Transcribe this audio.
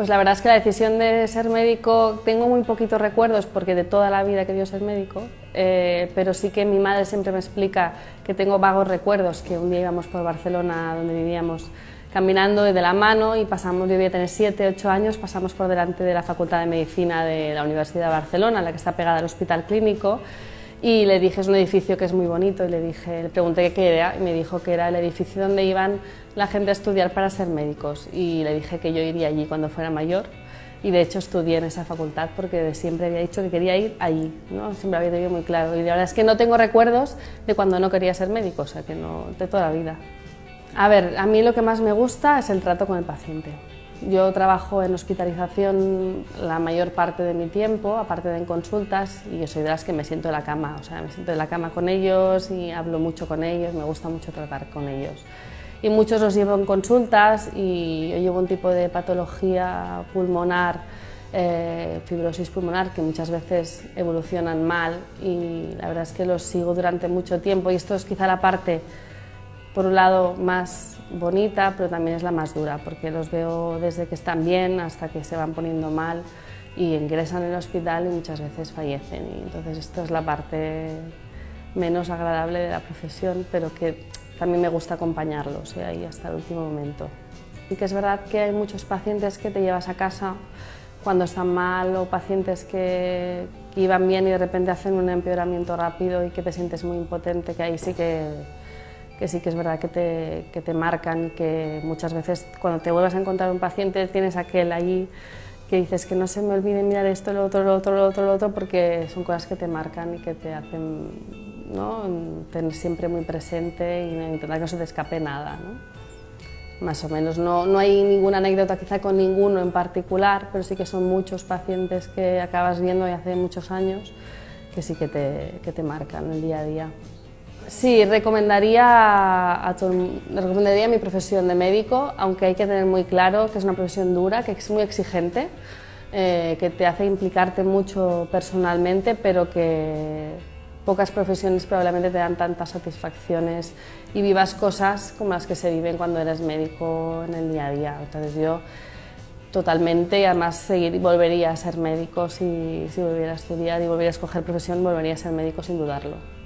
Pues la verdad es que la decisión de ser médico, tengo muy poquitos recuerdos porque de toda la vida he querido ser médico, pero sí que mi madre siempre me explica que tengo vagos recuerdos, que un día íbamos por Barcelona, donde vivíamos, caminando de la mano y pasamos, yo debía tener 7, 8 años, pasamos por delante de la Facultad de Medicina de la Universidad de Barcelona, la que está pegada al Hospital Clínico, y le dije, es un edificio que es muy bonito, y le pregunté qué era, y me dijo que era el edificio donde iban la gente a estudiar para ser médicos, y le dije que yo iría allí cuando fuera mayor, y de hecho estudié en esa facultad porque siempre había dicho que quería ir allí, ¿no? Siempre había tenido muy claro, y la verdad es que no tengo recuerdos de cuando no quería ser médico, o sea que no, de toda la vida. A ver, a mí lo que más me gusta es el trato con el paciente. Yo trabajo en hospitalización la mayor parte de mi tiempo, aparte de en consultas, y yo soy de las que me siento en la cama, o sea, me siento en la cama con ellos y hablo mucho con ellos, me gusta mucho tratar con ellos. Y muchos los llevo en consultas y yo llevo un tipo de patología pulmonar, fibrosis pulmonar, que muchas veces evolucionan mal y la verdad es que los sigo durante mucho tiempo y esto es quizá la parte, por un lado, más bonita, pero también es la más dura, porque los veo desde que están bien hasta que se van poniendo mal y ingresan en el hospital y muchas veces fallecen. Y entonces esto es la parte menos agradable de la profesión, pero que también me gusta acompañarlos ahí hasta el último momento. Sí que es verdad que hay muchos pacientes que te llevas a casa cuando están mal o pacientes que iban bien y de repente hacen un empeoramiento rápido y que te sientes muy impotente, que ahí sí que es verdad que te marcan, que muchas veces cuando te vuelvas a encontrar un paciente tienes aquel allí que dices que no se me olvide mirar esto, lo otro, lo otro, lo otro, lo otro, porque son cosas que te marcan y que te hacen, ¿no?, tener siempre muy presente y intentar que no se te escape nada, ¿no? Más o menos, no hay ninguna anécdota quizá con ninguno en particular, pero sí que son muchos pacientes que acabas viendo de hace muchos años que sí que te marcan el día a día. Sí, recomendaría mi profesión de médico, aunque hay que tener muy claro que es una profesión dura, que es muy exigente, que te hace implicarte mucho personalmente, pero que pocas profesiones probablemente te dan tantas satisfacciones y vivas cosas como las que se viven cuando eres médico en el día a día. Entonces yo totalmente, y además volvería a ser médico si volviera a estudiar y volviera a escoger profesión, volvería a ser médico sin dudarlo.